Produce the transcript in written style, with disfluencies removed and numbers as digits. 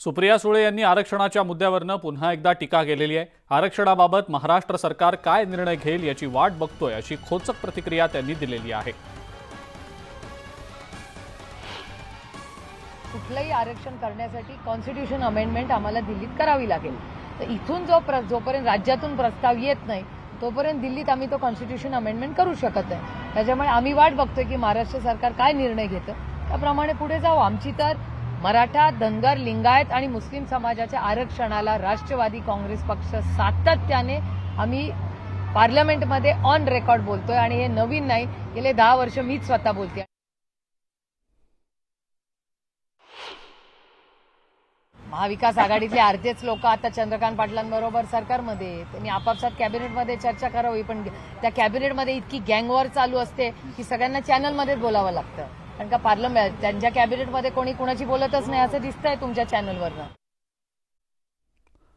सुप्रिया सुळे यांनी आरक्षणाच्या मुद्द्यावरनं पुन्हा एकदा टीका केलेली आहे। आरक्षणाबाबत महाराष्ट्र सरकार काय निर्णय घेईल याची वाट बघतोय अशी खोचक प्रतिक्रिया त्यांनी दिलेली आहे। कुठलंही आरक्षण करण्यासाठी कॉन्स्टिट्यूशन अमेंडमेंट आम्हाला दिल्लीत करावी लागेल। तर इथून जोपर्यंत राज्यातून प्रस्ताव येत नाही तोपर्यंत दिल्लीत आम्ही तो कॉन्स्टिट्यूशन अमेंडमेंट करू शकत नाही। त्याच्यामुळे आम्ही वाट बघतोय की महाराष्ट्र सरकार काय निर्णय घेतं त्याप्रमाणे पुढे जाऊ। आमची तर मराठा, धनगर, लिंगायत आणि मुस्लिम समाजाच्या आरक्षणाला राष्ट्रवादी काँग्रेस पक्ष सातत्याने आम्ही पार्लमेंटमध्ये ऑन रेकॉर्ड बोलतोय आणि हे नवीन नाही, गेले 10 वर्ष मीच स्वतः बोलते। महाविकास आघाडीतले अर्धेच लोक आता चंद्रकांत पाटलांबरोबर सरकारमध्ये, त्यांनी आपापसात कॅबिनेटमध्ये चर्चा करावी, पण त्या कॅबिनेटमध्ये इतकी गँगवॉर चालू असते की सगळ्यांना चॅनलमध्येच बोलावं लागतं, कारण का पार्लमेंट त्यांच्या कॅबिनेटमध्ये कोणी कुणाची बोलतच नाही असं दिसतंय तुमच्या चॅनलवरनं।